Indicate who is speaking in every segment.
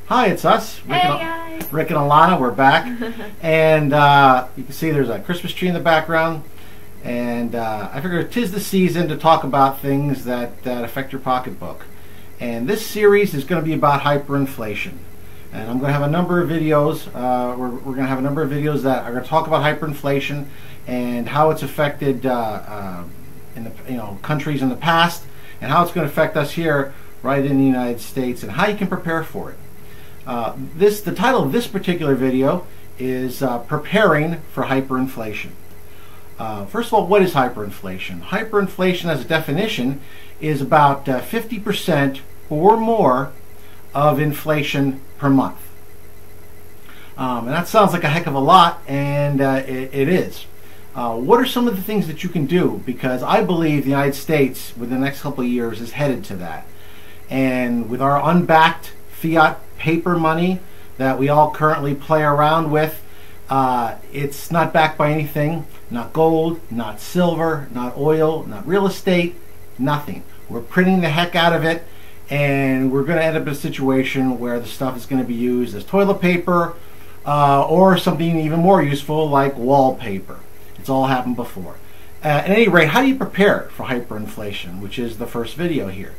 Speaker 1: Hi, it's us.
Speaker 2: Hey guys.
Speaker 1: Rick and Alana, we're back. And you can see there's a Christmas tree in the background. And I figured 'tis the season to talk about things that affect your pocketbook. And this series is going to be about hyperinflation. And I'm going to have a number of videos. We're going to have a number of videos that are going to talk about hyperinflation and how it's affected in the countries in the past, and how it's going to affect us here right in the United States, and how you can prepare for it. The title of this particular video is Preparing for Hyperinflation. First of all, what is hyperinflation? Hyperinflation, as a definition, is about 50% or more of inflation per month. And that sounds like a heck of a lot, and it is. What are some of the things that you can do? Because I believe the United States, within the next couple of years, is headed to that. And with our unbacked fiat paper money that we all currently play around with, it's not backed by anything. Not gold, not silver, not oil, not real estate, nothing. We're printing the heck out of it, and we're going to end up in a situation where the stuff is going to be used as toilet paper or something even more useful like wallpaper. It's all happened before. At any rate, how do you prepare for hyperinflation, which is the first video here?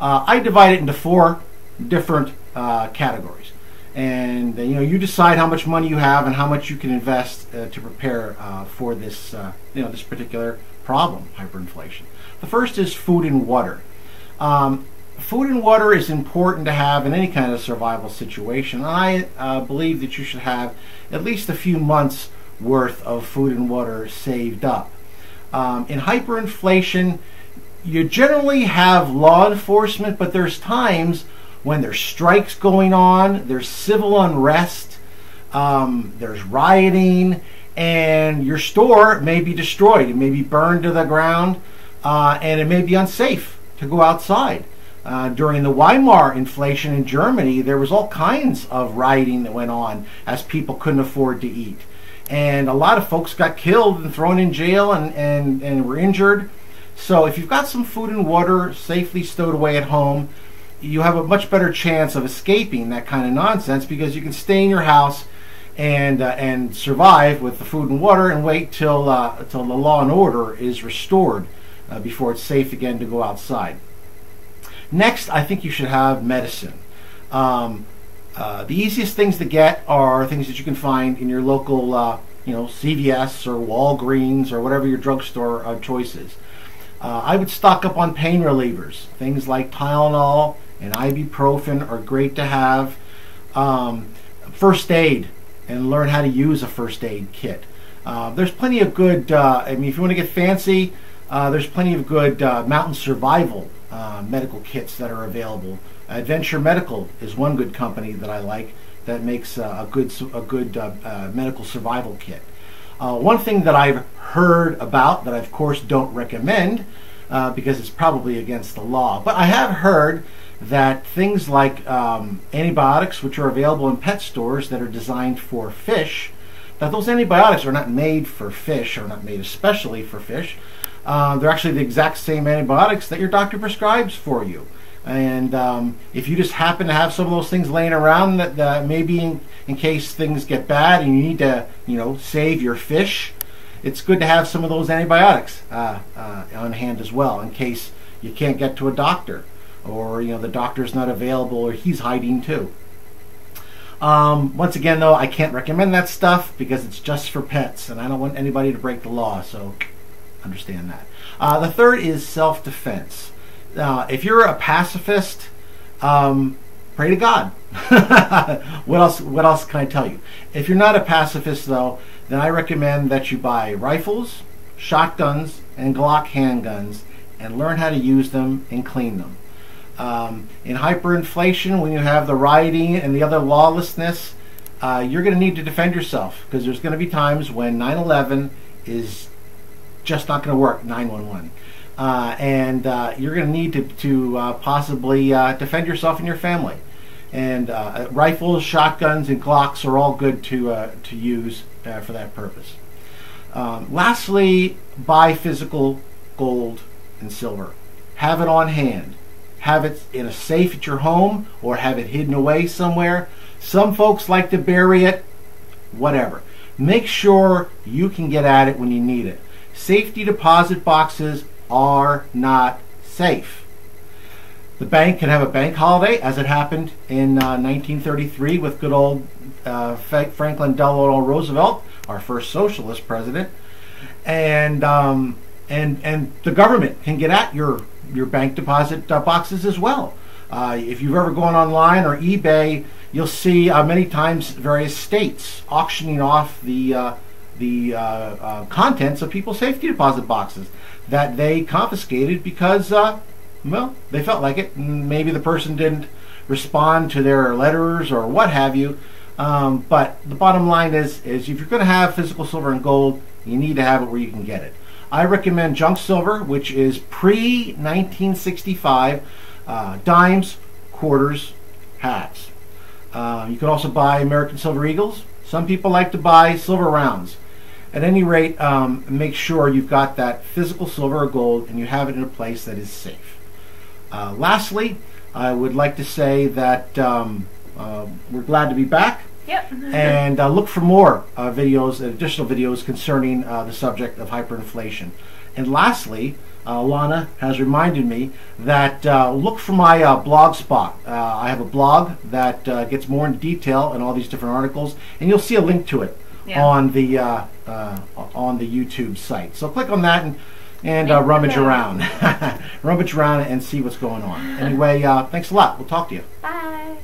Speaker 1: I divide it into 4 different categories. And you decide how much money you have and how much you can invest to prepare for this this particular problem, hyperinflation. The first is food and water. Food and water is important to have in any kind of survival situation. I believe that you should have at least a few months worth of food and water saved up. In hyperinflation, you generally have law enforcement, but there's times when there's strikes going on, there's civil unrest, there's rioting, and your store may be destroyed. It may be burned to the ground, and it may be unsafe to go outside. During the Weimar inflation in Germany, there was all kinds of rioting that went on as people couldn't afford to eat. And a lot of folks got killed and thrown in jail and were injured. So if you've got some food and water safely stowed away at home, you have a much better chance of escaping that kind of nonsense, because you can stay in your house and survive with the food and water and wait till the law and order is restored before it's safe again to go outside. Next, I think you should have medicine. The easiest things to get are things that you can find in your local CVS or Walgreens or whatever your drugstore of choice is. I would stock up on pain relievers. Things like Tylenol and ibuprofen are great to have. First aid, and learn how to use a first aid kit. There's plenty of good, if you want to get fancy, there's plenty of good mountain survival medical kits that are available. Adventure Medical is one good company that I like that makes a good medical survival kit. One thing that I've heard about that I of course don't recommend because it's probably against the law, but I have heard that things like antibiotics, which are available in pet stores that are designed for fish, that those antibiotics are not made for fish, or not made especially for fish. They're actually the exact same antibiotics that your doctor prescribes for you. And if you just happen to have some of those things laying around that maybe in case things get bad and you need to save your fish, it's good to have some of those antibiotics on hand as well, in case you can't get to a doctor, or the doctor's not available, or he's hiding too. Once again, though, I can't recommend that stuff because it's just for pets, and I don't want anybody to break the law, so understand that. The third is self-defense. If you're a pacifist, pray to God. What else can I tell you? If you're not a pacifist, though, then I recommend that you buy rifles, shotguns, and Glock handguns, and learn how to use them and clean them. In hyperinflation, when you have the rioting and the other lawlessness, you're going to need to defend yourself, because there's going to be times when 9/11 is just not going to work, 911. And you're going to need to possibly defend yourself and your family. And rifles, shotguns, and Glocks are all good to use for that purpose. Lastly, buy physical gold and silver. Have it on hand. have it in a safe at your home or have it hidden away somewhere. Some folks like to bury it, whatever. Make sure you can get at it when you need it. Safety deposit boxes are not safe. The bank can have a bank holiday, as it happened in 1933 with good old Franklin Delano Roosevelt, our first socialist president, and the government can get at your bank deposit boxes as well. If you've ever gone online or eBay, you'll see many times various states auctioning off the contents of people's safety deposit boxes that they confiscated because, well, they felt like it. Maybe the person didn't respond to their letters or what have you. But the bottom line is if you're going to have physical silver and gold, you need to have it where you can get it. I recommend junk silver, which is pre-1965, dimes, quarters, halves. You can also buy American Silver Eagles. Some people like to buy silver rounds. At any rate, make sure you've got that physical silver or gold and you have it in a place that is safe. Lastly, I would like to say that we're glad to be back.
Speaker 2: Yep.
Speaker 1: And look for more videos, additional videos concerning the subject of hyperinflation. And lastly, Lana has reminded me that look for my blog spot. I have a blog that gets more into detail on all these different articles, and you'll see a link to it on the YouTube site. So click on that and rummage around, rummage around and see what's going on. Anyway, thanks a lot. We'll talk to you.
Speaker 2: Bye.